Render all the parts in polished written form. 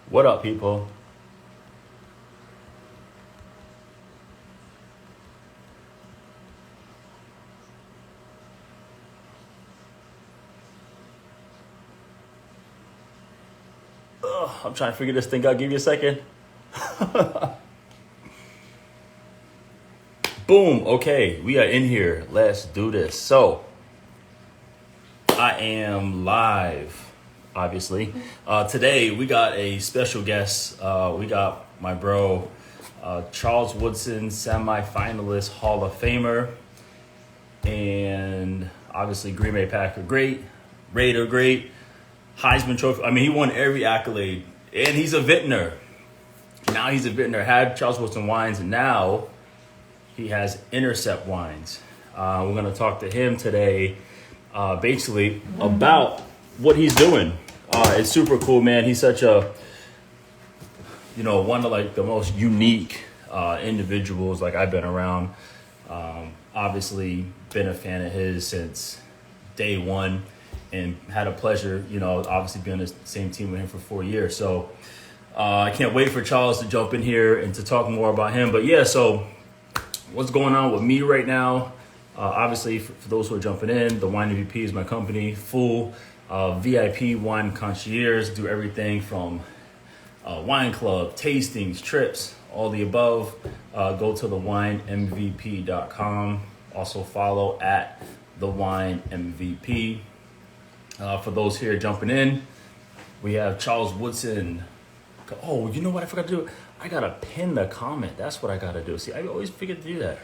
What up, people? Ugh, I'm trying to figure this thing out. Give you a second. Boom. Okay, we are in here. Let's do this. So, I am live, obviously. Today, we got a special guest. We got my bro, Charles Woodson, semi-finalist Hall of Famer. And obviously, Green Bay Packer, great. Raider, great. Heisman Trophy. I mean, he won every accolade. And he's a vintner. Now he's a vintner. Had Charles Woodson wines, and now he has Intercept wines. We're going to talk to him today, basically, about what he's doing. It's super cool, man. He's such a, one of like the most unique individuals like I've been around. Obviously, been a fan of his since day one. And had a pleasure, obviously being on the same team with him for 4 years. So I can't wait for Charles to jump in here and to talk more about him. But yeah, so what's going on with me right now? Obviously, for those who are jumping in, the Wine MVP is my company, full VIP wine concierge, do everything from wine club, tastings, trips, all the above. Go to thewinemmvp.com. Also follow at thewinemmvp. For those here jumping in, we have Charles Woodson. Oh, you know what I forgot to do? I got to pin the comment. That's what I got to do. See, I always forget to do that.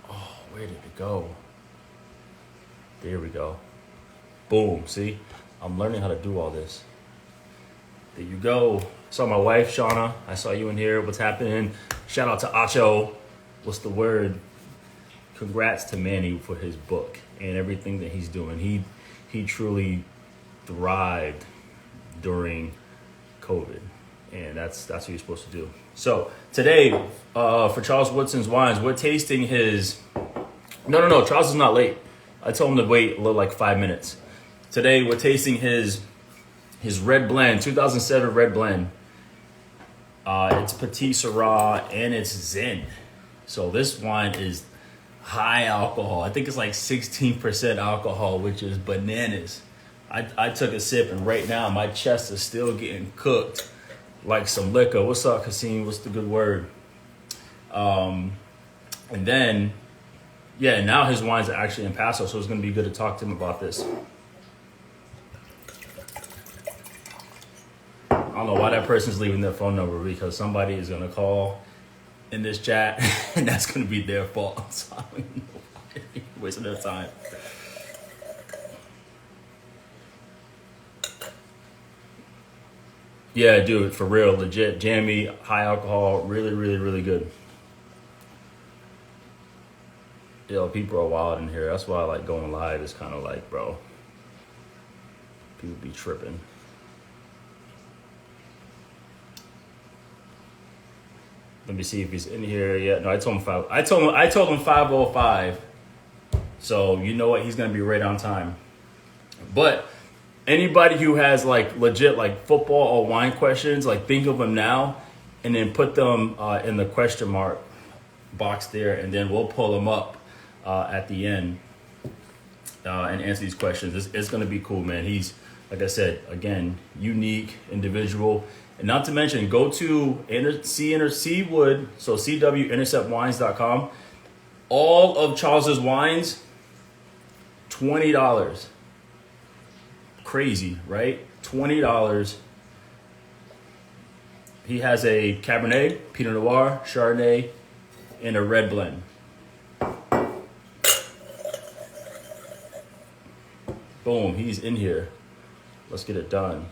Oh, where did it go? There we go. Boom. See, I'm learning how to do all this. There you go. Saw my wife, Shauna. I saw you in here. What's happening? Shout out to Acho. What's the word? Congrats to Manny for his book and everything that he's doing. He truly thrived during COVID, and that's what you're supposed to do. So today, for Charles Woodson's wines, we're tasting his. No. Charles is not late. I told him to wait a little, like 5 minutes. Today we're tasting his red blend, 2007 red blend. It's Petit Syrah and it's Zen. So this wine is high alcohol. I think it's like 16% alcohol, which is bananas. I took a sip and right now my chest is still getting cooked like some liquor. What's up, Kasim? What's the good word? And then, yeah, now his wines are actually in Paso, so it's going to be good to talk to him about this. I don't know why that person's leaving their phone number, because somebody is going to call in this chat, and that's going to be their fault. So I don't know why they're wasting their time. Yeah, dude, for real, legit, jammy, high alcohol, really, really, really good. Yo, people are wild in here. That's why I like going live. It's kind of like, bro, people be tripping. Let me see if he's in here yet. No, I told him 5. I told him 5:05. So you know what? He's gonna be right on time. But anybody who has like legit like football or wine questions, like think of them now, and then put them in the question mark box there, and then we'll pull them up at the end and answer these questions. It's gonna be cool, man. He's, like I said, again, unique individual. And not to mention, go to Wood, so CWInterceptWines.com. All of Charles's wines, $20. Crazy, right? $20. He has a Cabernet, Pinot Noir, Chardonnay, and a red blend. Boom, he's in here. Let's get it done.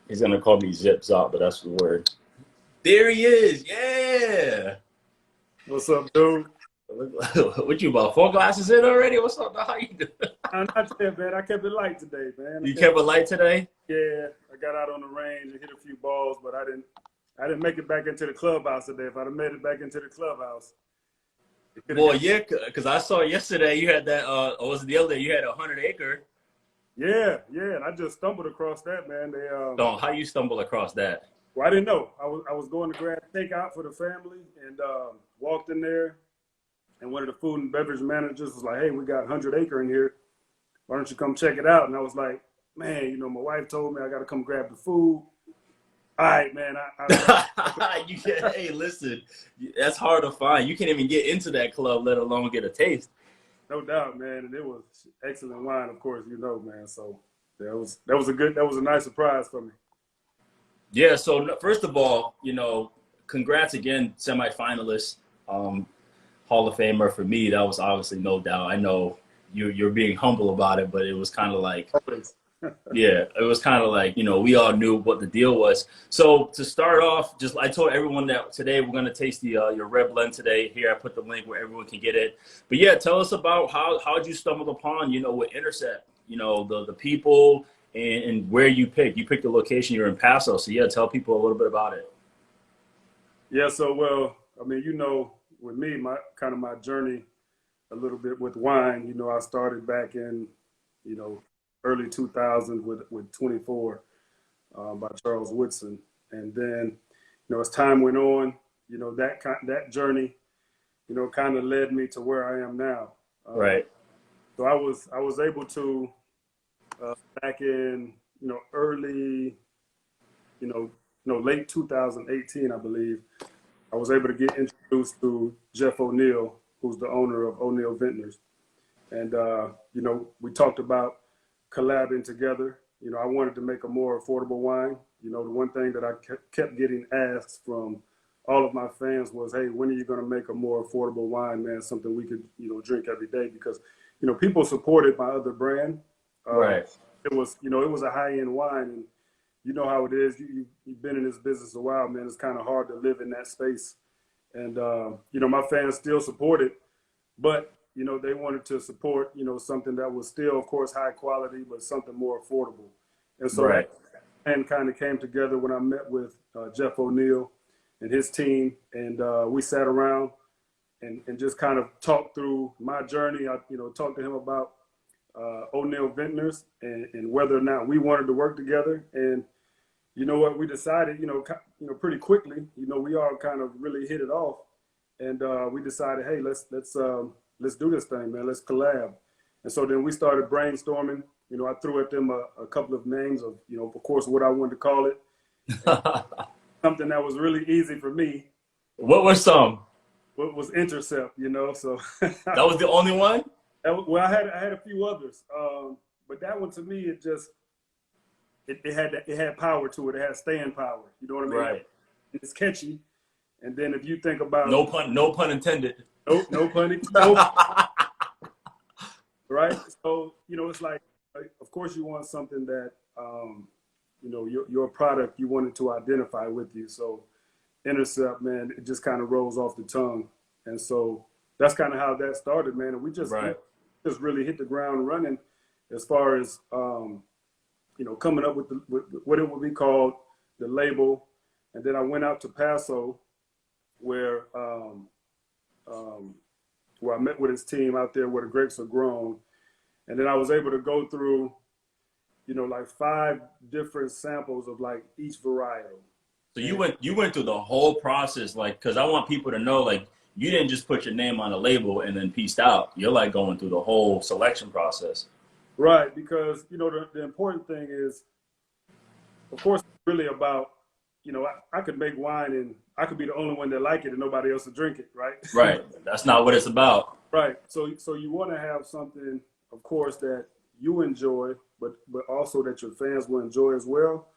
He's gonna call me Zip Zop, but that's the word. There he is. Yeah. What's up, dude? What you about 4 glasses in already? What's up? How you doing? I'm not there, man. I kept it light today, man. You kept it light today? Yeah, I got out on the range and hit a few balls, but I didn't make it back into the clubhouse today. If I'd have made it back into the clubhouse, It could have Well, got, yeah, because I saw yesterday you had that, or was it the other day? You had 100 acre. yeah, yeah. And I just stumbled across that, man. So how you stumble across that? Well, I didn't know. I was going to grab takeout for the family and walked in there, and one of the food and beverage managers was like, "Hey, we got 100 acre in here. Why don't you come check it out?" And I was like, "Man, my wife told me I got to come grab the food." All right, man. Hey, listen, that's hard to find. You can't even get into that club, let alone get a taste. No doubt, man. And it was excellent wine, of course, man. So that was a nice surprise for me. Yeah. So first of all, congrats again, semifinalists, Hall of Famer for me. That was obviously no doubt. I know you're being humble about it, but it was kind of like, Always. yeah, it was kind of like, we all knew what the deal was. So to start off, just I told everyone that today we're going to taste your red blend today. Here, I put the link where everyone can get it. But yeah, tell us about how'd you stumble upon, with Intercept, the people and where you picked. You picked the location, you're in Paso. So yeah, tell people a little bit about it. Yeah. So, well, I mean, with me, my journey a little bit with wine. I started back in, you know, early 2000 with 24 by Charles Woodson, and then, as time went on, that journey, kind of led me to where I am now. Right. So I was able to back in early late 2018, I believe. I was able to get introduced to Jeff O'Neill, who's the owner of O'Neill Vintners. And, we talked about collabing together. I wanted to make a more affordable wine. The one thing that I kept getting asked from all of my fans was, hey, when are you going to make a more affordable wine, man? Something we could, drink every day, because, people supported my other brand. Right. It was a high end wine, and you know how it is. You've been in this business a while, man. It's kind of hard to live in that space. And, my fans still support it, but, they wanted to support, something that was still, of course, high quality, but something more affordable. And so Right. that and kind of came together when I met with Jeff O'Neill and his team. And we sat around and just kind of talked through my journey. I, talked to him about O'Neill Vintners and whether or not we wanted to work together. And you know what, we decided, pretty quickly, we all kind of really hit it off, and we decided, hey, let's do this thing, man. Let's collab. And so then we started brainstorming. I threw at them a couple of names of, of course, what I wanted to call it. And something that was really easy for me. What were some? What was Intercept, So That was the only one? well, I had a few others, but that one to me, it had power to it. It had staying power. You know what I mean? Right. It's catchy. And then if you think about No pun intended. no pun, no, right? So it's like, of course, you want something that your product, you want it to identify with you. So Intercept, man, it just kind of rolls off the tongue, and so that's kind of how that started, man. And we just Right. just really hit the ground running as far as coming up with what it would be called, the label. And then I went out to Paso, where where I met with his team out there where the grapes are grown. And then I was able to go through, like 5 different samples of like each varietal. So And you went through the whole process, like, because I want people to know, like, you didn't just put your name on a label and then pieced out. You're like going through the whole selection process. right, because the important thing is, of course, it's really about, I could make wine and I could be the only one that like it and nobody else will drink it, right? Right. That's not what it's about. Right. So you want to have something, of course, that you enjoy, but also that your fans will enjoy as well.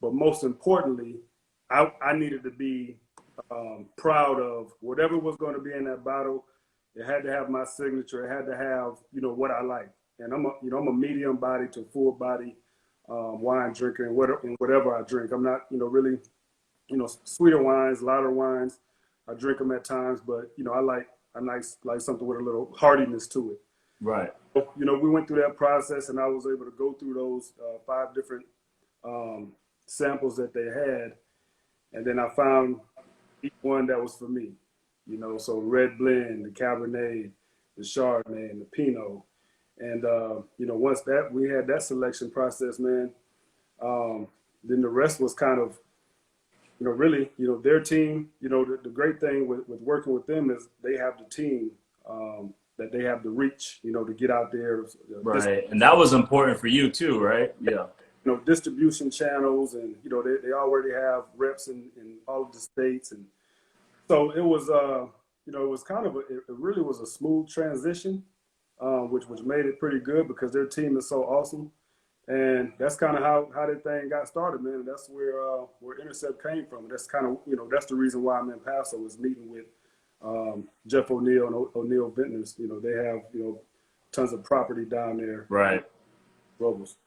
But most importantly, I needed to be proud of whatever was going to be in that bottle. It had to have my signature. It had to have what I like. And I'm a medium body to full body wine drinker, and whatever I drink. I'm not really sweeter wines, lighter wines. I drink them at times, but I like something with a little heartiness to it. Right. We went through that process, and I was able to go through those 5 different samples that they had, and then I found each one that was for me. you know, so red blend, the Cabernet, the Chardonnay, and the Pinot. And, you know, once that we had that selection process, man, then the rest was kind of, you know, really, you know, their team, you know, the great thing with working with them is they have the team that they have the reach, you know, to get out there. Right. And that was important for you too, right? Yeah. You know, distribution channels, and, you know, they already have reps in all of the states. And so it was, you know, it was kind of, it really was a smooth transition, which made it pretty good because their team is so awesome. And that's kind of how that thing got started, man. That's where Intercept came from. That's kind of, you know, that's the reason why I'm in Paso, was meeting with Jeff O'Neill and O'Neill Vintners. You know, they have, you know, tons of property down there. Right. Robles.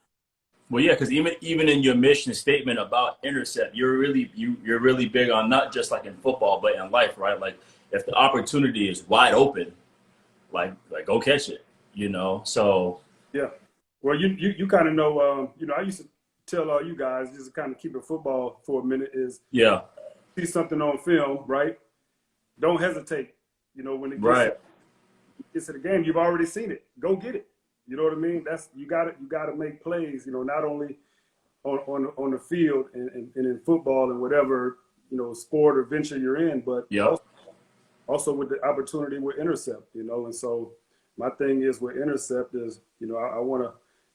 Well, yeah, because even in your mission statement about Intercept, you're really big on not just like in football, but in life, right? Like if the opportunity is wide open, like go catch it, you know. So yeah. Well, you kind of know, you know, I used to tell all you guys, just to kind of keep it football for a minute, is see something on film, right? Don't hesitate. You know, when it gets to the game, you've already seen it. Go get it. You know what I mean? That's you got to make plays. You know, not only on the field and in football and whatever, you know, sport or venture you're in, but also with the opportunity with Intercept. You know, and so my thing is with Intercept is, you know, I want to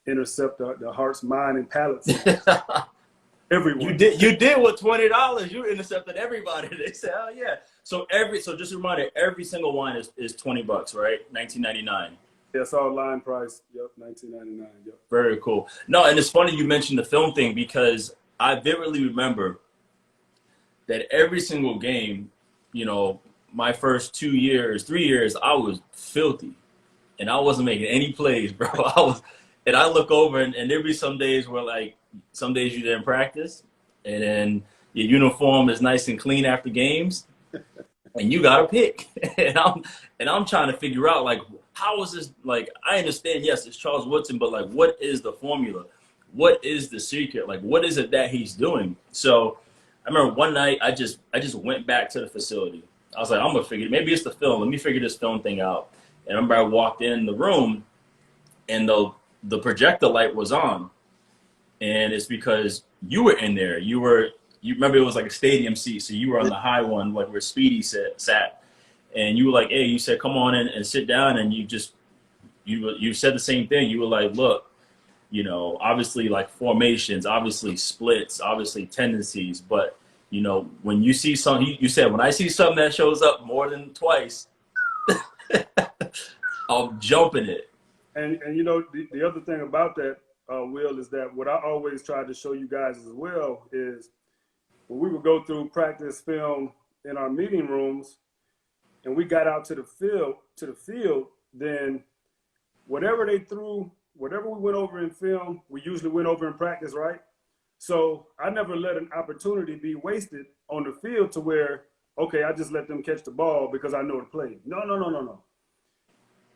intercept the hearts, mind, and palates. Everyone. You did with $20. You intercepted everybody. They said, "Oh yeah." So just a reminder, every single wine is $20, right? $19.99. Yeah, it's all line price. Yep, $19.99. Yep. Very cool. No, and it's funny you mentioned the film thing, because I vividly remember that every single game, you know, my first 3 years, I was filthy, and I wasn't making any plays, bro. And I look over, and there'd be some days where, like, some days you didn't practice, and then your uniform is nice and clean after games, and you got to pick. and I'm trying to figure out, like, how is this? Like, I understand, yes, it's Charles Woodson, but like, what is the formula? What is the secret? Like, what is it that he's doing? So I remember one night I just went back to the facility. I was like, I'm gonna figure, maybe it's the film. Let me figure this film thing out. And I remember I walked in the room, and the projector light was on, and it's because you were in there. You remember it was like a stadium seat, so you were on the high one, like where Speedy sat, and you were like, hey, you said, come on in and sit down, and you said the same thing. You were like, look, you know, obviously like formations, obviously splits, obviously tendencies, but you know, when you see something, you said, when I see something that shows up more than twice, I'll jump in it. And you know, the other thing about that, Will, is that what I always try to show you guys as well is when we would go through practice film in our meeting rooms and we got out to the field, then whatever they threw, whatever we went over in film, we usually went over in practice, right? So I never let an opportunity be wasted on the field to where, okay, I just let them catch the ball because I know the play. No.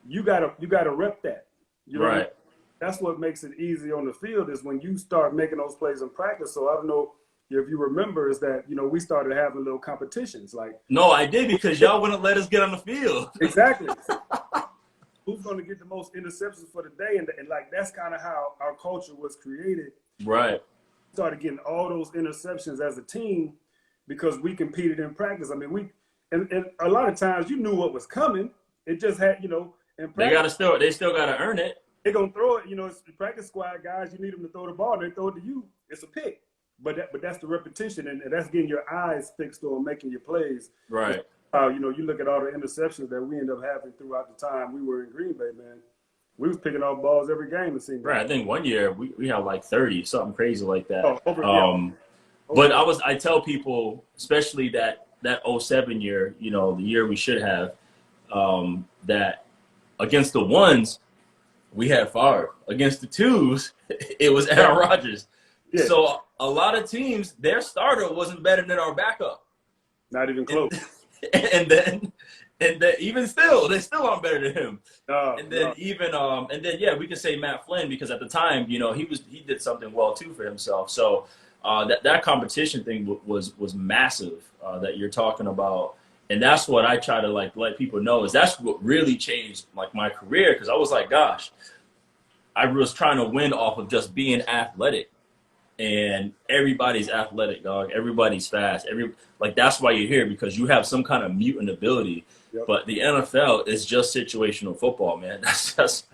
You gotta rep that. You know, right. That's what makes it easy on the field, is when you start making those plays in practice. So I don't know if you remember, is that, you know, we started having little competitions. Like, no, I did, because y'all wouldn't let us get on the field. Exactly. Who's going to get the most interceptions for the day? And like, that's kind of how our culture was created. Right. We started getting all those interceptions as a team because we competed in practice. I mean, and a lot of times you knew what was coming. It just had, you know, in practice, they still got to earn it. They're going to throw it. You know, it's the practice squad guys. You need them to throw the ball. They throw it to you. It's a pick. But that's the repetition, and that's getting your eyes fixed on making your plays. Right. You know, you look at all the interceptions that we end up having throughout the time we were in Green Bay, man. We was picking off balls every game, it seemed. Right. I think one year we had like 30, something crazy like that. Oh, but I tell people, especially that 07 year, you know, the year we should have, that against the ones, we had Favre. Against the twos, it was Aaron Rodgers. Yeah. So a lot of teams, their starter wasn't better than our backup. Not even close. And then even still, they still aren't better than him. We can say Matt Flynn, because at the time, you know, he did something well too for himself. So that competition thing was massive that you're talking about. And that's what I try to like let people know is that's what really changed like my career. Cause I was like, gosh, I was trying to win off of just being athletic. And everybody's athletic, dog. Everybody's fast. Like that's why you're here because you have some kind of mutant ability. Yep. But the NFL is just situational football, man. That's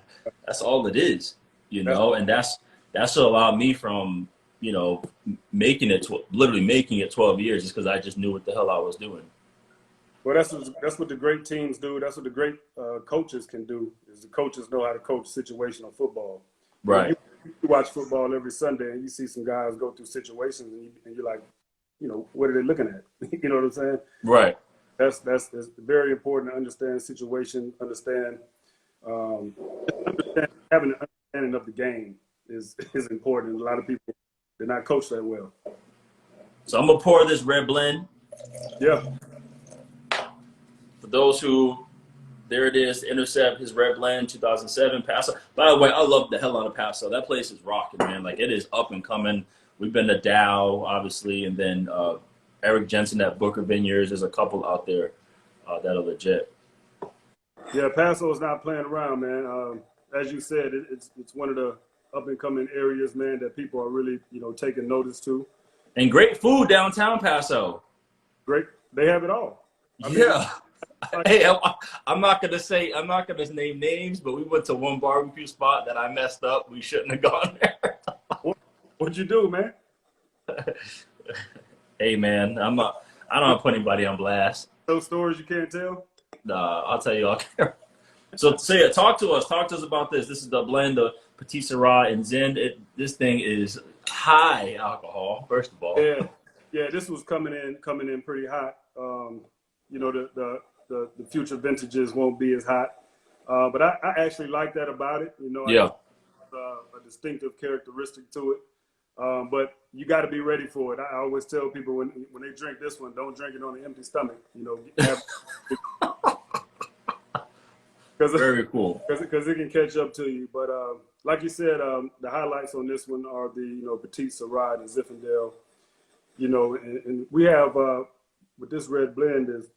all it is, you know. And that's what allowed me from making it literally making it 12 years just because I just knew what the hell I was doing. Well, that's what the great teams do. That's what the great coaches can do. Is the coaches know how to coach situational football. Right. You watch football every Sunday and you see some guys go through situations and you're like, what are they looking at? You know what I'm saying? Right. That's very important to understand situation, understand having an understanding of the game is important. A lot of people did not coach that well. So I'm gonna pour this red blend. Yeah. For those who, there it is, Intercept, his red blend, 2007, Paso. By the way, I love the hell out of Paso. That place is rocking, man. Like, it is up and coming. We've been to Dow, obviously, and then Eric Jensen at Booker Vineyards. There's a couple out there that are legit. Yeah, Paso is not playing around, man. As you said, it's one of the up-and-coming areas, man, that people are really, taking notice to. And great food downtown Paso. Great. They have it all. Yeah. Hey, I'm not gonna name names, but we went to one barbecue spot that I messed up. We shouldn't have gone there. What'd you do, man? Hey, man, I don't want to put anybody on blast. Those stories you can't tell? Nah, I'll tell you all. So talk to us about this. This is the blend of Petit Syrah and Zin. This thing is high alcohol, first of all. Yeah, this was coming in pretty hot. The future vintages won't be as hot. But I actually like that about it. Yeah. A distinctive characteristic to it. But you got to be ready for it. I always tell people when they drink this one, don't drink it on an empty stomach. Very cool. Because it can catch up to you. But like you said, the highlights on this one are the Petit Syrah and Zinfandel. And we have with this red blend is,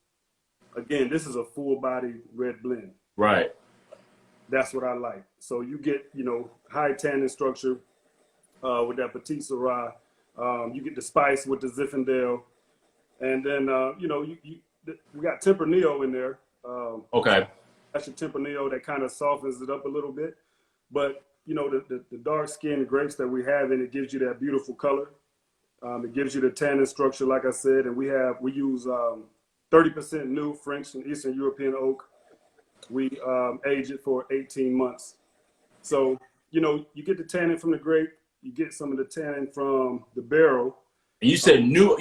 again, this is a full body red blend. Right. That's what I like. So you get high tannin structure with that Petit Syrah. You get the spice with the Zinfandel, and then we got Tempranillo in there. Okay. That's your Tempranillo that kind of softens it up a little bit, but the dark skinned grapes that we have in it gives you that beautiful color. It gives you the tannin structure, like I said, and we use 30% new French and Eastern European oak. We age it for 18 months. So you get the tannin from the grape. You get some of the tannin from the barrel. And you said new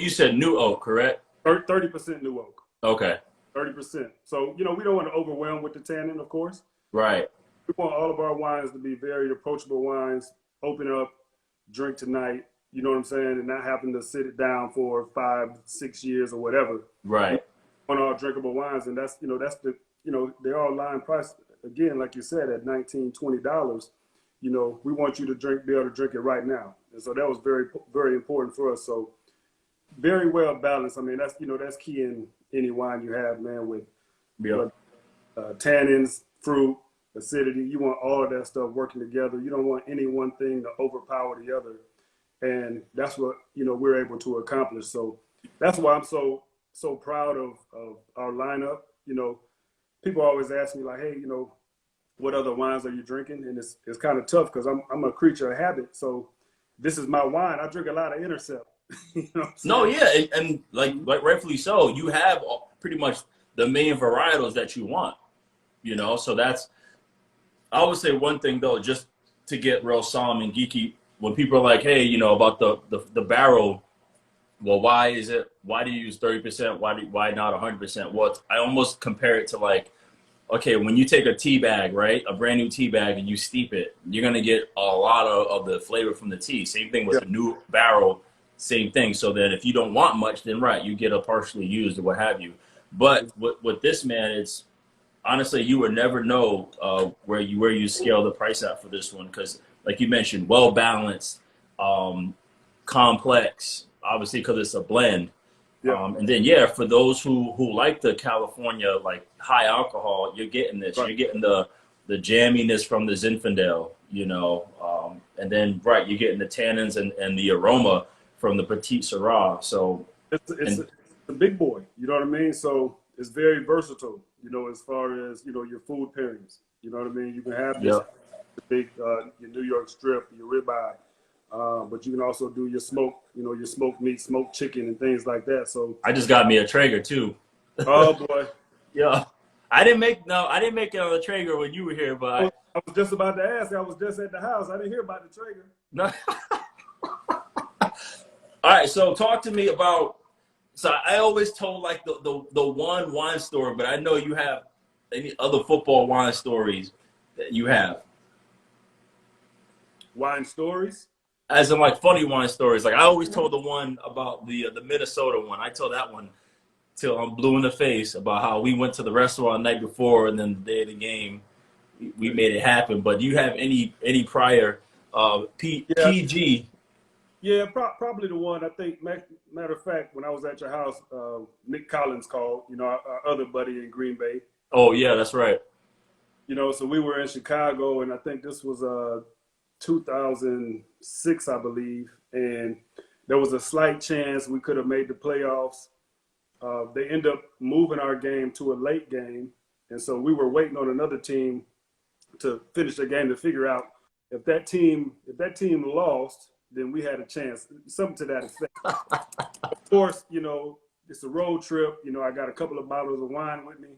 oak, correct? 30% new oak. Okay. 30%. So, we don't want to overwhelm with the tannin, of course. Right. We want all of our wines to be very approachable wines, open up, drink tonight, you know what I'm saying, and not having to sit it down for 5-6 years or whatever. Right. We want all drinkable wines, and that's they're all line price, again, like you said, at $19, $20. We want you to be able to drink it right now. And so that was very, very important for us. So very well balanced. I mean, that's key in any wine you have, man, with tannins, fruit, acidity. You want all of that stuff working together. You don't want any one thing to overpower the other. And that's what, we're able to accomplish. So that's why I'm so proud of our lineup. People always ask me like, hey, what other wines are you drinking? And it's kind of tough because I'm a creature of habit. So this is my wine. I drink a lot of Intercept. No, yeah, and like rightfully so. You have pretty much the main varietals that you want. So that's. I would say one thing though, just to get real solemn and geeky. When people are like, hey, about the barrel, well, why do you use 30%? Why not 100%? Well, I almost compare it to like, okay, when you take a tea bag, right, a brand new tea bag, and you steep it, you're gonna get a lot of the flavor from the tea. Same thing with a new barrel, same thing. So then, if you don't want much, then right, you get a partially used or what have you. But with this, man, it's honestly you would never know where you scale the price at for this one because, like you mentioned, well balanced, complex. Obviously, because it's a blend. Yeah. And then yeah, for those who like the California like high alcohol, you're getting this. Right. You're getting the jamminess from the Zinfandel, you know, and then right, you're getting the tannins and the aroma from the Petite Syrah. So It's and a big boy. You know what I mean? So it's very versatile. You know, as far as your food pairings. You know what I mean? You can have this yep, big your New York strip, your ribeye, but you can also do your smoke. Your smoked meat, smoked chicken, and things like that. So, I just got me a Traeger too. oh boy, Yeah, I didn't make it on the Traeger when you were here, but I was just about to ask. I was just at the house. I didn't hear about the Traeger. no. All right, so talk to me about. So I always told like the one wine story, but I know you have any other football wine stories that you have, Wine stories. as in like funny wine stories. Like I always told the one about the Minnesota one. I told that one till I'm blue in the face about how we went to the restaurant the night before, and then the day of the game, we made it happen. But do you have any prior Yeah, PG? yeah, probably the one. I think. Matter of fact, when I was at your house, Nick Collins called. Our other buddy in Green Bay. Oh yeah, that's right. So we were in Chicago, and I think this was 2006, I believe, and there was a slight chance we could have made the playoffs. They end up moving our game to a late game, and so we were waiting on another team to finish the game to figure out if that team lost, then we had a chance, something to that effect. Of course, it's a road trip. I got a couple of bottles of wine with me,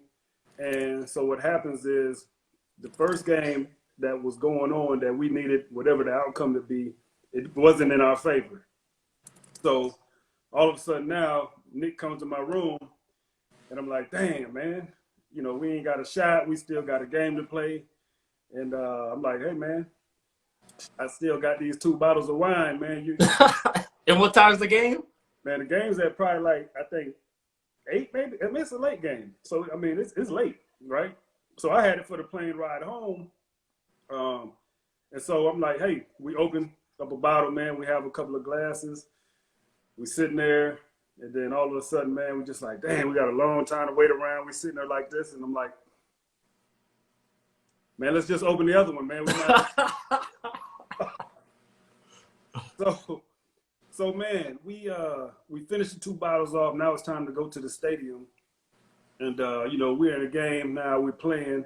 and so what happens is the first game that was going on that we needed whatever the outcome to be, it wasn't in our favor. So all of a sudden now Nick comes to my room and I'm like, damn, man, we ain't got a shot. We still got a game to play. And I'm like, hey, man, I still got these 2 bottles of wine, man. And what time's the game? Man, the game's at probably like, I think 8, maybe. I mean, it's a late game. So, I mean, it's late, right? So I had it for the plane ride home. And so I'm like, hey, we open up a bottle, man. We have a couple of glasses. We sitting there, and then all of a sudden, man, we just like, damn, we got a long time to wait around. We sitting there like this, and I'm like, man, let's just open the other one, man. So man, we finished the 2 bottles off. Now it's time to go to the stadium, and we're in a game now. We're playing,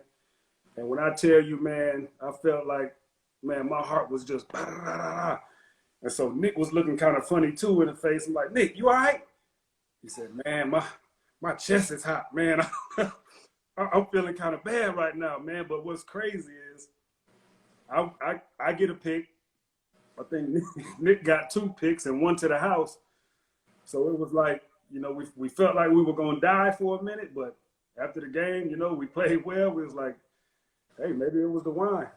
and when I tell you, man, I felt like, man, my heart was just. And so Nick was looking kind of funny too in the face. I'm like, Nick, you all right? He said, man, my chest is hot, man. I'm feeling kind of bad right now, man. But what's crazy is I get a pick. I think Nick got 2 picks and 1 to the house. So it was like, we felt like we were going to die for a minute. But after the game, we played well. We was like, hey, maybe it was the wine.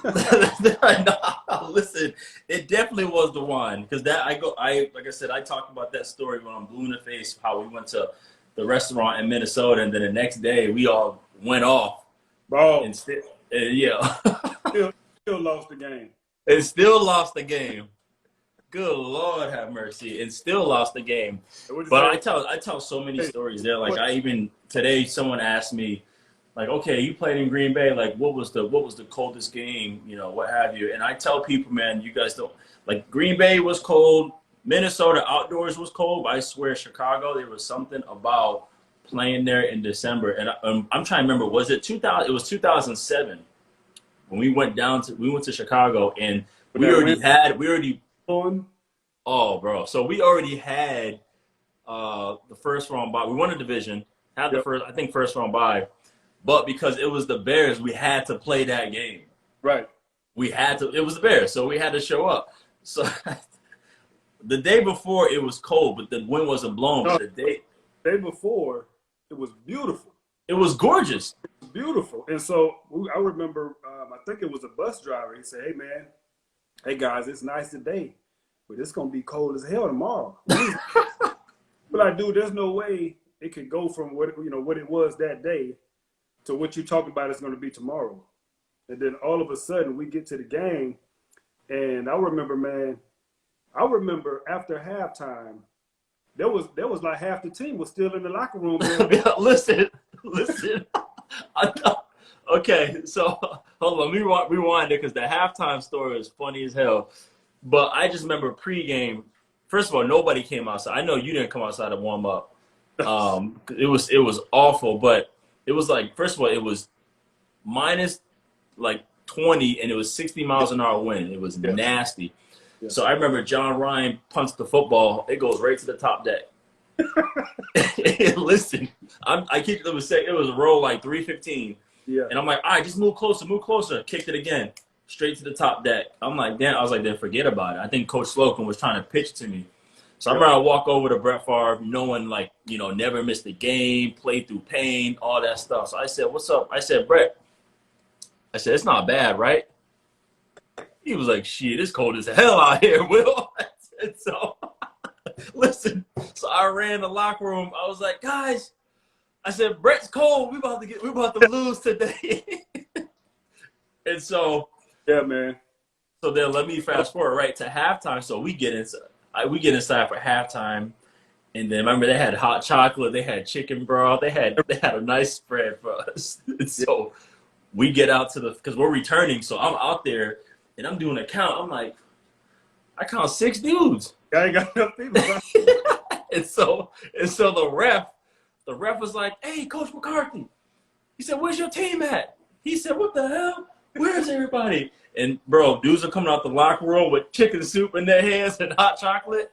No, listen, it definitely was the wine because like I said, I talked about that story when I'm blue in the face, how we went to the restaurant in Minnesota, and then the next day we all went off. Oh, Instead, yeah, still lost the game. and still lost the game. Good Lord, have mercy, and still lost the game. But I tell so many stories there. Like today, someone asked me, like, okay, you played in Green Bay. Like, what was the coldest game? What have you? And I tell people, man, you guys don't like Green Bay was cold. Minnesota outdoors was cold. But I swear, Chicago, there was something about playing there in December. And I'm trying to remember, was it 2000? It was 2007 when we went to Chicago, and we already. Oh, bro. So we already had the first round bye. We won a division. Had the first round bye. But because it was the Bears, we had to play that game. Right. It was the Bears, so we had to show up. So the day before, it was cold, but the wind wasn't blowing. No, But the day before, it was beautiful. it was gorgeous. It was beautiful. And so I remember, I think it was a bus driver. He said, hey, man, hey, guys, it's nice today, but it's going to be cold as hell tomorrow. But like, dude, there's no way it could go from what it was that day to what you're talking about is going to be tomorrow. And then all of a sudden we get to the game, and I remember after halftime, there was like half the team was still in the locker room. Man. Yeah, listen. Okay, so hold on, let me rewind it because the halftime story is funny as hell. But I just remember pregame. First of all, nobody came outside. I know you didn't come outside to warm up. It was awful, but it was like, first of all, it was minus like 20 and it was 60 miles an hour wind. It was nasty. Yeah. So I remember John Ryan punts the football. It goes right to the top deck. Listen, I keep them saying it was a roll like 315. Yeah. And I'm like, all right, just move closer. Kicked it again, straight to the top deck. I'm like, damn. I was like, then forget about it. I think Coach Slocum was trying to pitch to me. So I remember I walk over to Brett Favre, knowing like, never missed a game, played through pain, all that stuff. So I said, what's up? I said, Brett, it's not bad, right? He was like, shit, it's cold as hell out here, Will. I said, so listen, so I ran the locker room. I was like, guys, I said, Brett's cold. We're about to lose today. And so, yeah, man. So then let me fast forward right to halftime. So we get inside for halftime, and then remember they had hot chocolate, they had chicken broth, they had a nice spread for us. And so we get out because we're returning. So I'm out there and I'm doing a count. I'm like, I count 6 dudes. I ain't got enough people. and so the ref was like, hey, Coach McCarthy. He said, where's your team at? He said, what the hell? Where's everybody? And, bro, dudes are coming out the locker room with chicken soup in their hands and hot chocolate.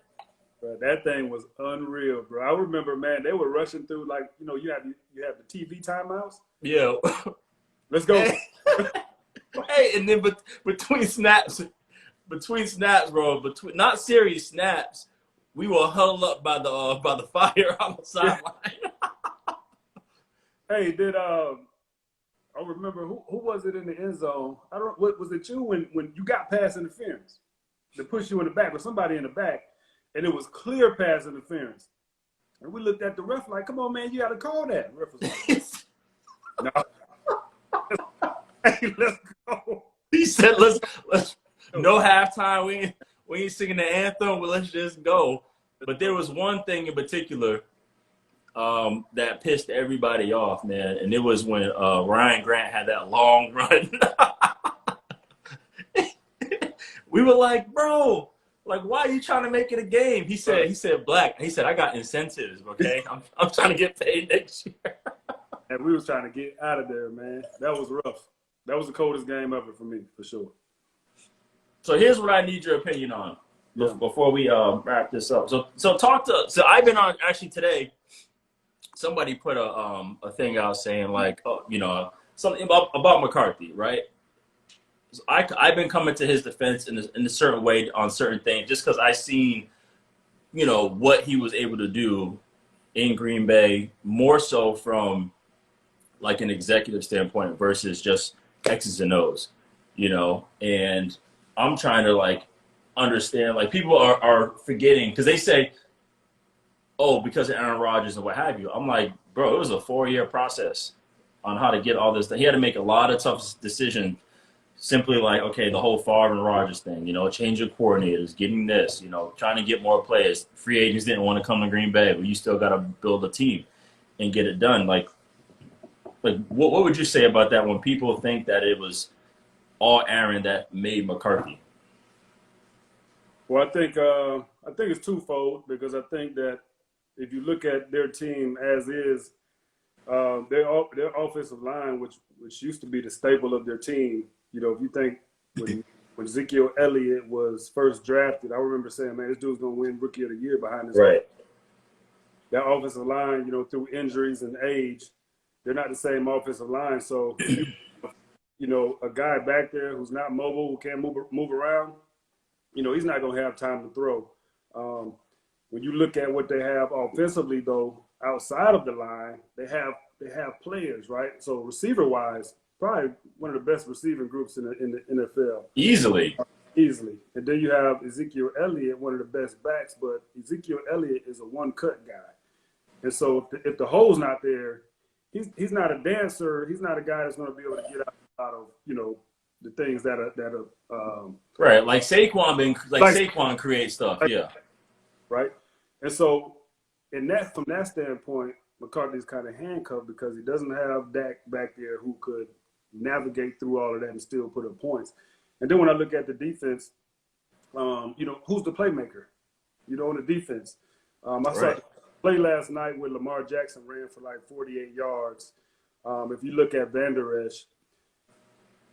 Bro, that thing was unreal, bro. I remember, man, they were rushing through, like, you have the TV timeouts. Yeah. Let's go. Hey, and then between snaps, bro, not serious snaps, we were huddled up by the fire on the sideline. Hey, I remember who was it in the end zone? What was it you when you got pass interference? They pushed you in the back, or somebody in the back, and it was clear pass interference. And we looked at the ref like, come on, man, you got to call that. The ref was like, no. Hey, let's go. He said, let's no halftime. We ain't singing the anthem, but let's just go. But there was one thing in particular that pissed everybody off, man. And it was when Ryan Grant had that long run. We were like, bro, like, why are you trying to make it a game? He said, Black. He said, I got incentives, okay? I'm trying to get paid next year. And we was trying to get out of there, man. That was rough. That was the coldest game ever for me, for sure. So here's what I need your opinion on before we wrap this up. So I've been on, actually today, somebody put a thing out saying like, something about McCarthy, right? So I've been coming to his defense in a certain way on certain things, just because I seen, what he was able to do in Green Bay, more so from like an executive standpoint versus just X's and O's, and I'm trying to like understand, like people are forgetting because they say, oh, because of Aaron Rodgers and what have you. I'm like, bro, it was a 4-year process on how to get all this. He had to make a lot of tough decisions. Simply like, okay, the whole Favre and Rodgers thing, change your coordinators, getting this, trying to get more players. Free agents didn't want to come to Green Bay, but you still got to build a team and get it done. Like what would you say about that when people think that it was all Aaron that made McCarthy? Well, I think it's twofold, because I think that if you look at their team as is, their offensive line, which used to be the staple of their team, if you think when Ezekiel Elliott was first drafted, I remember saying, man, this dude's going to win Rookie of the Year behind this. Right. That offensive line, through injuries and age, they're not the same offensive line. So, a guy back there who's not mobile, who can't move around, he's not going to have time to throw. When you look at what they have offensively, though, outside of the line, they have players, right? So receiver-wise, probably one of the best receiving groups in the NFL. Easily. And then you have Ezekiel Elliott, one of the best backs, but Ezekiel Elliott is a one-cut guy. And so if the hole's not there, he's not a dancer. He's not a guy that's going to be able to get out of, the things that are right. Like Saquon Saquon creates stuff. Yeah. Right. And so and that from that standpoint, McCarthy's kind of handcuffed because he doesn't have Dak back there who could navigate through all of that and still put up points. And then when I look at the defense, who's the playmaker? On the defense. I saw the play last night where Lamar Jackson ran for like 48 yards. If you look at Van Der Esch,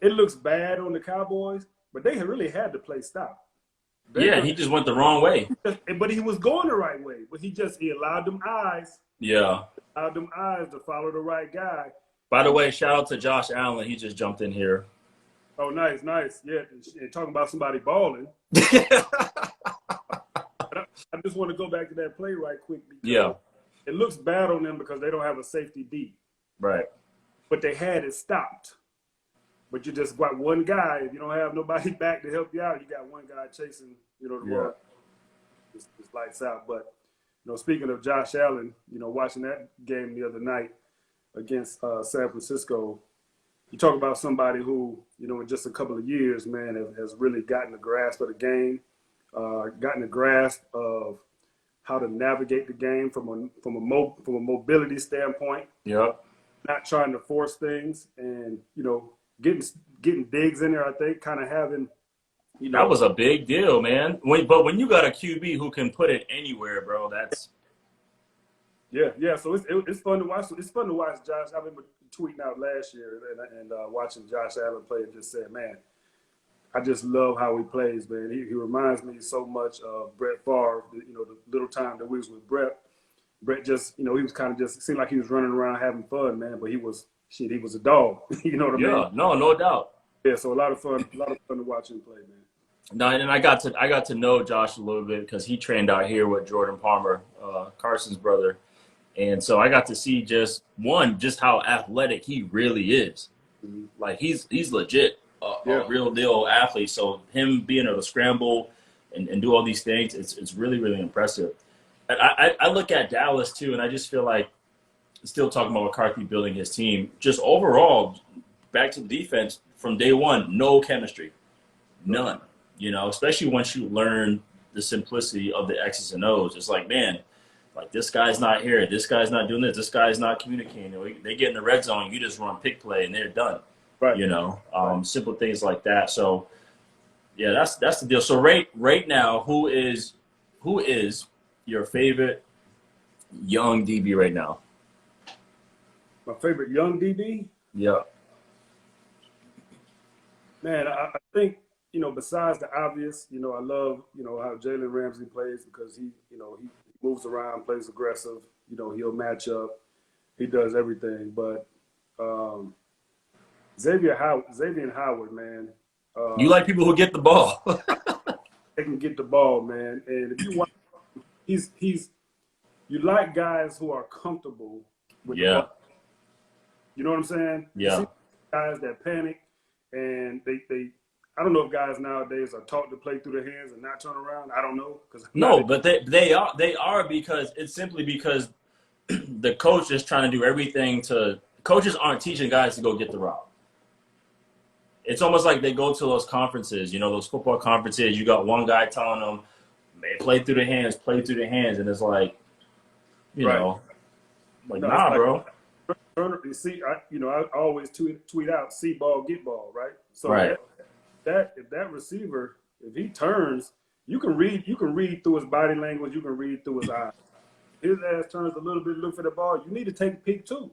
it looks bad on the Cowboys, but they really had the play stopped. He just went the wrong way. But he was going the right way. But he allowed them eyes. Yeah. Allowed them eyes to follow the right guy. By the way, shout out to Josh Allen. He just jumped in here. Oh, nice. Yeah, and talking about somebody balling. I just want to go back to that play right quick. Because it looks bad on them because they don't have a safety D. Right. But they had it stopped. But you just got one guy. If you don't have nobody back to help you out, you got one guy chasing, the ball. It's lights out. But, speaking of Josh Allen, watching that game the other night against San Francisco, you talk about somebody who, in just a couple of years, man, has really gotten a grasp of the game, gotten a grasp of how to navigate the game from a mobility standpoint. Yep. Not trying to force things and, getting digs in there, I think, kind of having, That was a big deal, man. But when you got a QB who can put it anywhere, bro, that's. Yeah. So it's fun to watch. It's fun to watch Josh. I remember tweeting out last year and watching Josh Allen play and just saying, man, I just love how he plays, man. He reminds me so much of Brett Favre, the little time that we was with Brett. Brett just, he was kind of just seemed like he was running around having fun, man, but he was a dog. You know what I mean? Yeah, no doubt. Yeah, so a lot of fun to watch him play, man. No, and I got to know Josh a little bit because he trained out here with Jordan Palmer, Carson's brother. And so I got to see just how athletic he really is. Mm-hmm. Like he's legit a real deal athlete. So him being able to scramble and do all these things, it's really, really impressive. And I look at Dallas too, and I just feel like, still talking about McCarthy building his team, just overall, back to the defense, from day one, no chemistry. None. Especially once you learn the simplicity of the X's and O's. It's like, man, like this guy's not here, this guy's not doing this guy's not communicating. They get in the red zone, you just run pick play, and they're done. Right. Simple things like that. So, yeah, that's the deal. So right now, who is your favorite young DB right now? My favorite young DB? Yeah. Man, I think, besides the obvious, I love, how Jalen Ramsey plays because he moves around, plays aggressive, he'll match up. He does everything. But Xavier Howard, man. You like people who get the ball. They can get the ball, man. And if you want, you like guys who are comfortable with the ball. You know what I'm saying? Yeah. You see guys that panic and they I don't know if guys nowadays are taught to play through their hands and not turn around. I don't know. No, but they are because it's simply because the coach is trying to do everything coaches aren't teaching guys to go get the route. It's almost like they go to those conferences, those football conferences. You got one guy telling them, man, play through the hands. And it's like, no, nah, bro. You see, I always tweet out, see ball, get ball, right? So right. If that receiver, if he turns, you can read through his body language, you can read through his eyes. His ass turns a little bit, look for the ball. You need to take a peek too.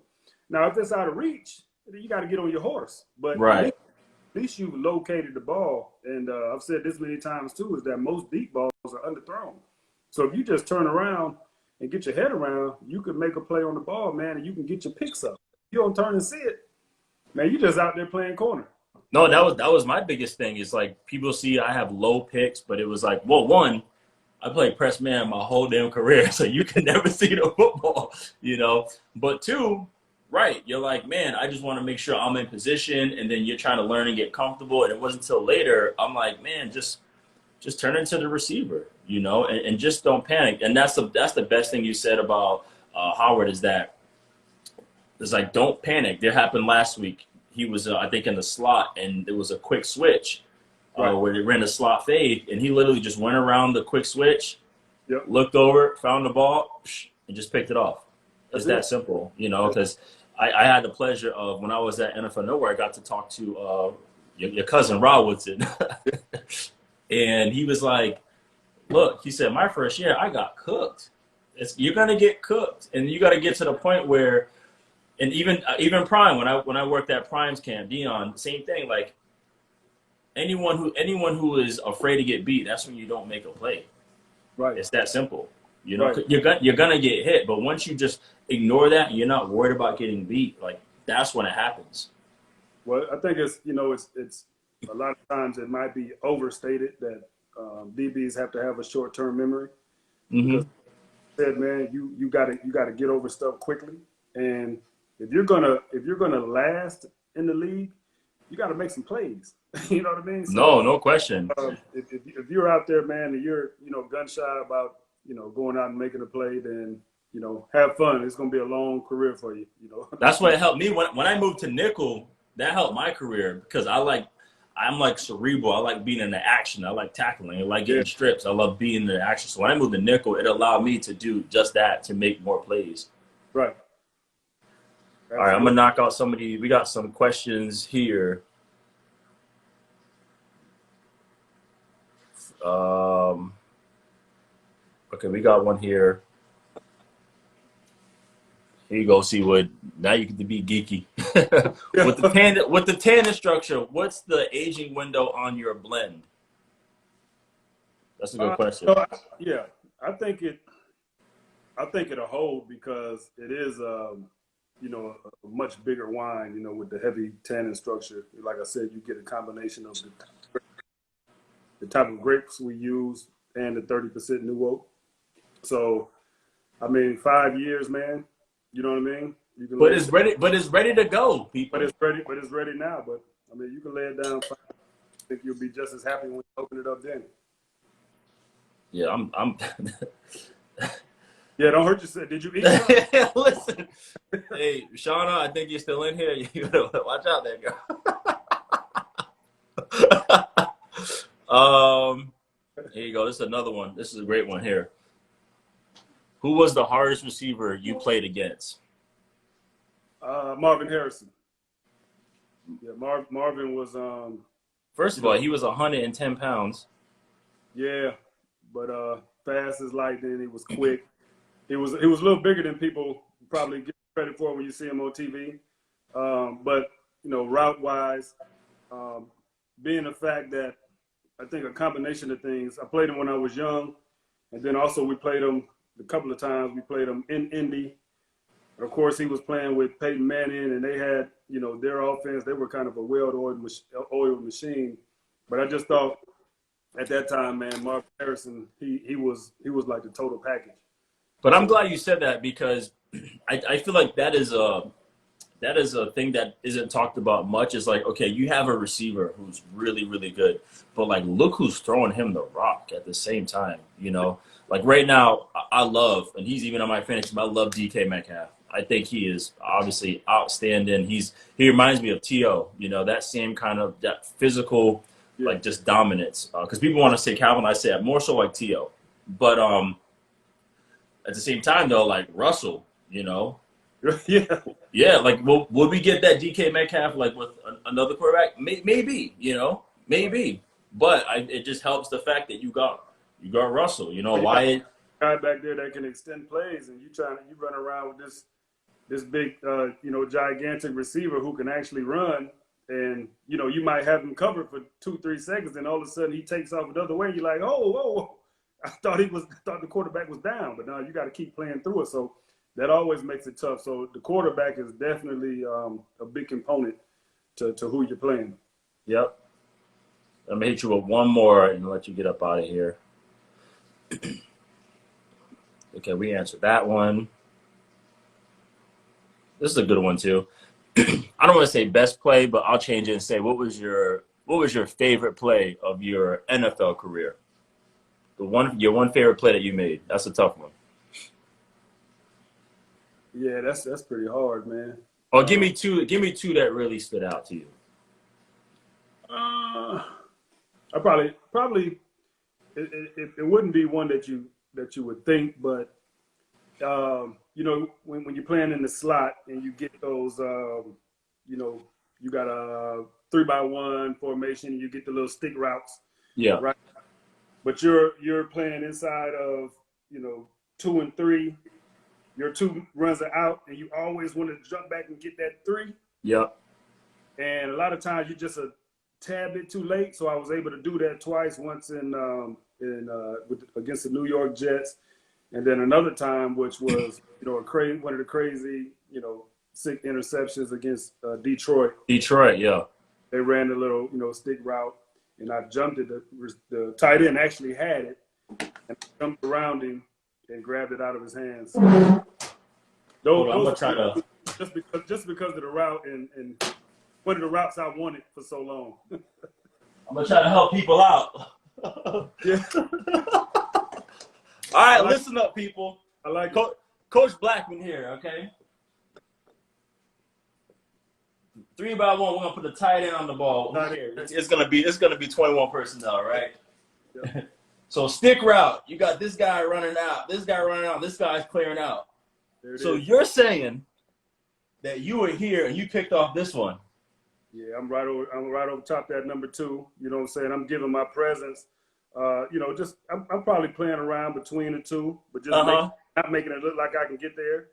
Now, if it's out of reach, you got to get on your horse. But right. At least you've located the ball. And I've said this many times too, is that most deep balls are underthrown. So if you just turn around and get your head around, you can make a play on the ball, man, and you can get your picks up. You don't turn and see it, man, you just out there playing corner. No, that was my biggest thing. Is like people see I have low picks, but it was like, well, one, I played press man my whole damn career, so you can never see the football, But two, right, you're like, man, I just want to make sure I'm in position, and then you're trying to learn and get comfortable. And it wasn't until later I'm like, man, just turn into the receiver, and just don't panic. And that's the best thing you said about Howard is that it's like, don't panic. That happened last week. He was, I think, in the slot, and it was a quick switch where they ran a slot fade, and he literally just went around the quick switch, looked over, found the ball, and just picked it off. It's That's that it. simple, you know, because I had the pleasure of when I was at NFL Nowhere, I got to talk to your cousin Rod Woodson. And he was like, look, he said, my first year, I got cooked. You're going to get cooked. And you got to get to the point where, and even Prime, when I worked at Prime's camp, Dion, same thing. Like anyone who is afraid to get beat, that's when you don't make a play. Right. It's that simple. You know, Right. you're gonna get hit, but once you just ignore that and you're not worried about getting beat, like that's when it happens. Well, I think it's it's a lot of times it might be overstated that DBs have to have a short term memory because Mm-hmm. said, man, you gotta get over stuff quickly, and if you're gonna last in the league, you got to make some plays. You know what I mean? So No, no question. if you're out there, man, and you're gun shy about going out and making a play, then have fun. It's gonna be a long career for you. That's what helped me when I moved to nickel. That helped my career because I'm like cerebral. I like being in the action. I like tackling. I like Yeah, getting strips. I love being in the action. So when I moved to nickel, it allowed me to do just that to make more plays. right. All right, I'm gonna Absolutely. knock out some of these. We got some questions here. Um, okay, we got one here. Here you go, Seawood. Now you get to be geeky. Yeah. With the tannin structure, what's the aging window on your blend? That's a good question. So, yeah, I think it. I think it'll hold because it is, a much bigger wine. With the heavy tannin structure. Like I said, you get a combination of the type of grapes we use and the 30% new oak. So, I mean, 5 years, man. You know what I mean? You can lay But it it's down, ready. But it's ready to go, but people. it's ready. But it's ready now. But I mean, you can lay it down. I think you'll be just as happy when you open it up then. Yeah, I'm. Yeah, don't hurt yourself. Did you eat some? Listen, hey, Shauna, I think you're still in here. You gotta watch out there, girl. Here you go. This is another one. This is a great one here. Who was the hardest receiver you played against? Marvin Harrison. Yeah, Marvin was, First you of all, know, he was 110 pounds. yeah, but fast as lightning. He was quick. He was a little bigger than people probably give credit for when you see him on TV. But route wise, um, being the fact that I think a combination of things. I played him when I was young, and then also we played him a couple of times. We played him in Indy. And of course, he was playing with Peyton Manning, and they had their offense. They were kind of a well-oiled machine. But I just thought at that time, man, Mark Harrison, he was like the total package. But I'm So glad you said that because I feel like that is a thing that isn't talked about much. Is like, okay, you have a receiver who's really, really good, but like, look who's throwing him the rock at the same time. You know, like right now, I love, and he's even on my fantasy team. I love DK Metcalf. I think he is obviously outstanding. He reminds me of To. You know, that same kind of that physical, yeah, like just dominance. Because people want to say Calvin, I say more so like To. But at the same time though, like Russell, you know, yeah, yeah, like would we get that DK Metcalf like with another quarterback? Maybe, you know, right. maybe. But it just helps the fact that you got Russell. You know You got why? a guy back there that can extend plays, and you run around with this big, gigantic receiver who can actually run. And you might have him covered for 2-3 seconds, and all of a sudden he takes off another way. You're like, oh, oh, I thought the quarterback was down, but now you got to keep playing through it. So that always makes it tough. So the quarterback is definitely a big component to who you're playing. Yep. I'm gonna hit you with one more and let you get up out of here. Okay, we answered that one. This is a good one too. I don't want to say best play, but I'll change it and say what was your favorite play of your NFL career? Your one favorite play that you made. That's a tough one. Yeah, that's pretty hard, man. Or give me two that really stood out to you. Uh, I probably it wouldn't be one that you would think, but you know, when you're playing in the slot and you get those, you know, you got a 3-by-1 formation and you get the little stick routes. Yeah. Right. But you're playing inside of, you know, 2 and 3. Your 2 runs are out, and you always want to jump back and get that 3. Yep. And a lot of times you just a tad bit too late. So I was able to do that twice. Once against the New York Jets, and then another time, which was, you know, one of the crazy, you know, 6 interceptions against Detroit. Detroit, yeah. They ran a little, you know, stick route, and I jumped it. The tight end actually had it, and I jumped around him and grabbed it out of his hands. I'm gonna try to just because of the route and one of the routes I wanted for so long. I'm gonna try to help people out. Yeah. All right, listen up, people. I like Coach Blackman here, okay? 3-by-1, we're gonna put the tight end on the ball. It's gonna be 21 personnel, right? Yeah. So stick route, you got this guy running out, this guy's clearing out. So you're saying that you were here and you picked off this one. Yeah, I'm right over top that number 2. You know what I'm saying? I'm giving my presence. You know, just I'm probably playing around between the 2, but just not making it look like I can get there.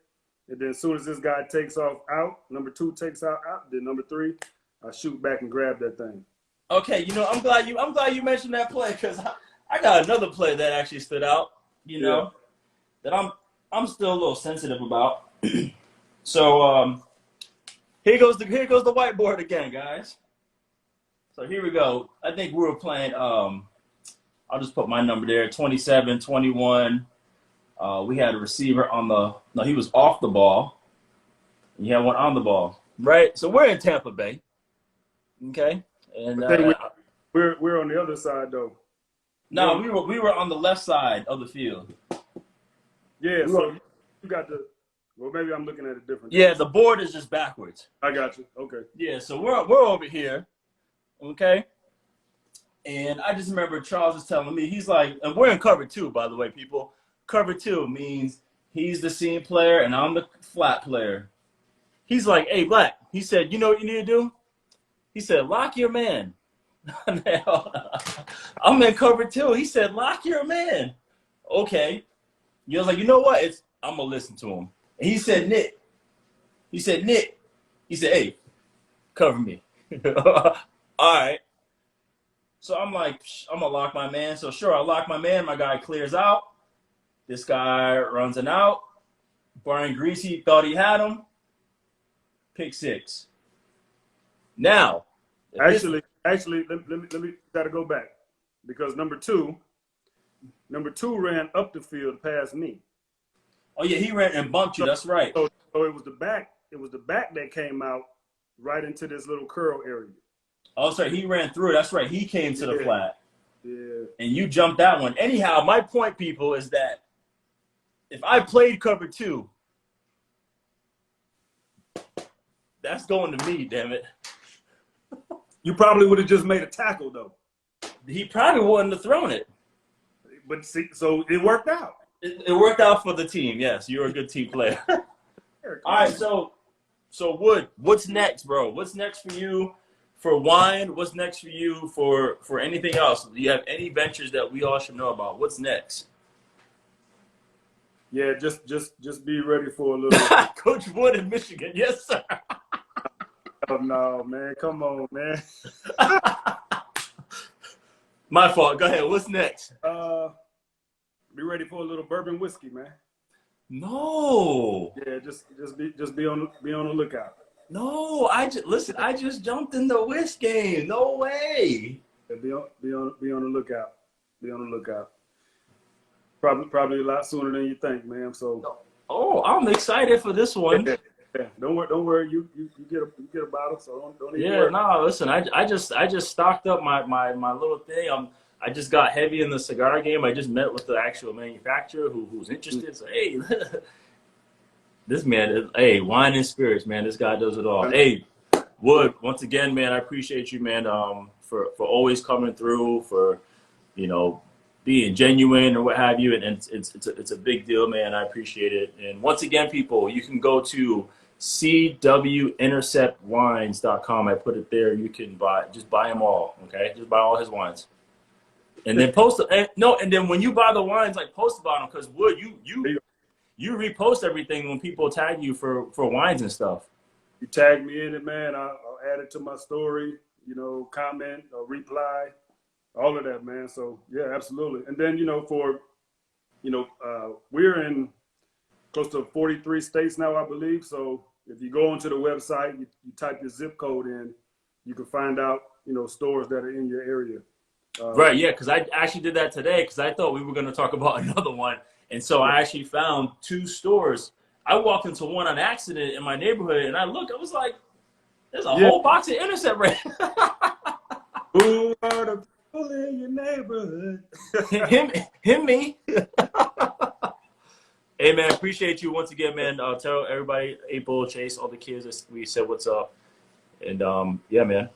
And then as soon as this guy takes off out, number 2 takes out, then number 3, I shoot back and grab that thing. Okay, you know, I'm glad you mentioned that play, because I got another play that actually stood out, you know, that I'm still a little sensitive about. So here goes the whiteboard again, guys. So here we go. I think we were playing I'll just put my number there, 27, 21. We had a receiver he was off the ball. And you had one on the ball. Right? So we're in Tampa Bay. Okay? And we're on the other side though. No, we were on the left side of the field. Yeah, so you got well, maybe I'm looking at it different. Yeah, the board is just backwards. I got you. Okay. Yeah, so we're over here. Okay? And I just remember Charles was telling me, he's like, and we're in cover 2, by the way, people. Cover 2 means he's the seam player and I'm the flat player. He's like, hey, Black. He said, you know what you need to do? He said, lock your man. I'm in cover 2. He said, lock your man. Okay. He was like, you know what? I'm going to listen to him. And he said, Nick. He said, hey, cover me. All right. So I'm like, I'm going to lock my man. So sure, I lock my man. My guy clears out. This guy runs an out. Brian Greasy thought he had him. Pick 6. Now. Actually, let me gotta go back. Because number two ran up the field past me. Oh yeah, he ran and bumped you, that's right. So it was the back that came out right into this little curl area. Oh, sorry, he ran through it. That's right. He came to the flat. Yeah. And you jumped that one. Anyhow, my point, people, is that if I played cover 2, that's going to me, damn it. You probably would have just made a tackle, though. He probably wouldn't have thrown it. But see, so it worked out. It worked out for the team, yes. You're a good team player. All right, so Wood, what's next, bro? What's next for you for wine? What's next for you for anything else? Do you have any ventures that we all should know about? What's next? Yeah, just be ready for a little Coach Wood in Michigan, yes, sir. Oh, no, man. Come on, man. My fault. Go ahead. What's next? Be ready for a little bourbon whiskey, man. No. Yeah, just be on the lookout. No, I just jumped in the whisk game. No way. Yeah, be on the lookout. Be on the lookout. Probably a lot sooner than you think, man. So. Oh, I'm excited for this one. Yeah. Don't worry. You get a bottle, so don't even worry. worry. No, listen. I just stocked up my little thing. I just got heavy in the cigar game. I just met with the actual manufacturer who's interested. So hey, this man, wine and spirits, man. This guy does it all. Hey, Wood, once again, man, I appreciate you, man. For always coming through, for being genuine or what have you, and it's a big deal, man. I appreciate it. And once again, people, you can go to CWInterceptWines.com. I put it there. You can just buy them all, okay? Just buy all his wines. And then and then when you buy the wines, like, post about them, because Wood, you repost everything when people tag you for wines and stuff. You tag me in it, man. I'll add it to my story, you know, comment or reply, all of that, man. So yeah, absolutely. And then, you know, we're in close to 43 states now, I believe. So if you go onto the website, you type your zip code in, you can find out, you know, stores that are in your area. Right, yeah, because I actually did that today because I thought we were going to talk about another one. And so I actually found 2 stores. I walked into one on accident in my neighborhood, and I was like, there's a whole box of Intercept right Who are the people in your neighborhood? him, me. Hey, man, appreciate you once again, man. Tell everybody, April, Chase, all the kids, we said what's up. And, yeah, man.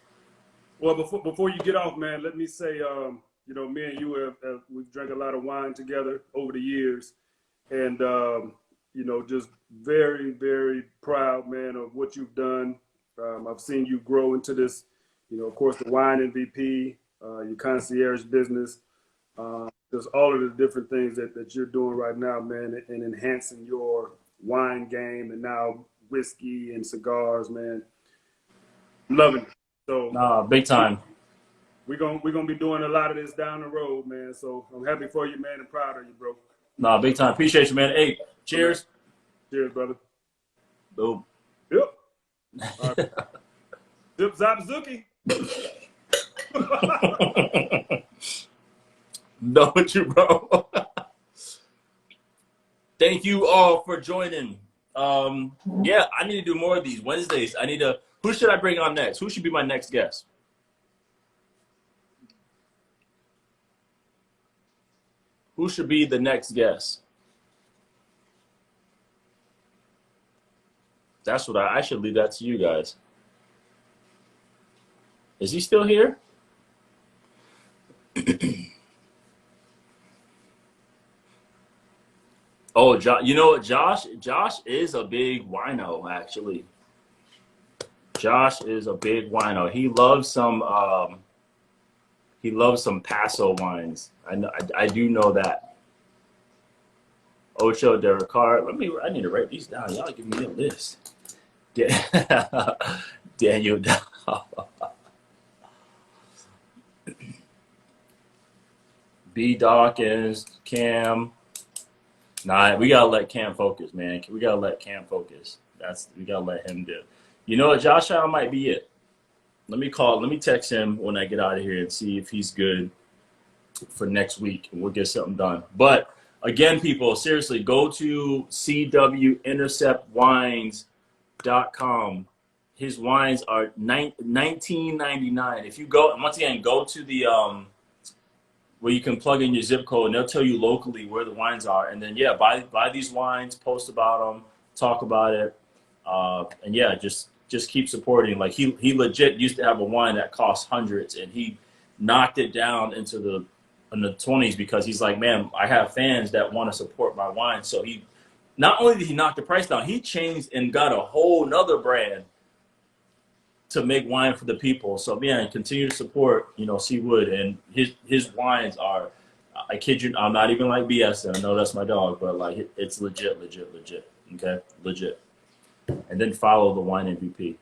Well, before you get off, man, let me say, you know, me and you we've drank a lot of wine together over the years, and you know, just very, very proud, man, of what you've done. I've seen you grow into this, you know, of course, the wine MVP, your concierge business, just all of the different things that you're doing right now, man, and enhancing your wine game, and now whiskey and cigars, man. I'm loving it. So Big time. We're gonna be doing a lot of this down the road, man. So I'm happy for you, man, and proud of you, bro. Big time. Appreciate you, man. Hey, cheers. Cheers, brother. Boom. Yep. All right. Zip zap zuki. Know what you, bro. Thank you all for joining. Yeah, I need to do more of these Wednesdays. Who should I bring on next? Who should be my next guest? Who should be the next guest? That's what I should leave that to you guys. Is he still here? Oh, you know what? Josh is a big wino, actually. Josh is a big wino. He loves some Paso wines. I do know that. Ocho de Ricard. I need to write these down. Y'all give me a list. Daniel. B Dawkins, Cam. Nah, we gotta let Cam focus, man. We gotta let Cam focus. We gotta let him do. You know what, Josh Allen might be it. Let me text him when I get out of here and see if he's good for next week, and we'll get something done. But again, people, seriously, go to CWInterceptWines.com. His wines are $19.99. If you go, and once again, go to the where you can plug in your zip code, and they'll tell you locally where the wines are. And then, yeah, buy these wines, post about them, talk about it, and yeah, just keep supporting. Like he legit used to have a wine that cost hundreds, and he knocked it down in the 20s because he's like, man, I have fans that want to support my wine. So he not only did he knock the price down, he changed and got a whole nother brand to make wine for the people. So yeah, continue to support, C Wood, and his wines are, I kid you, I'm not even like BS. I know that's my dog, but like it's legit. Okay, legit. And then follow the wine MVP.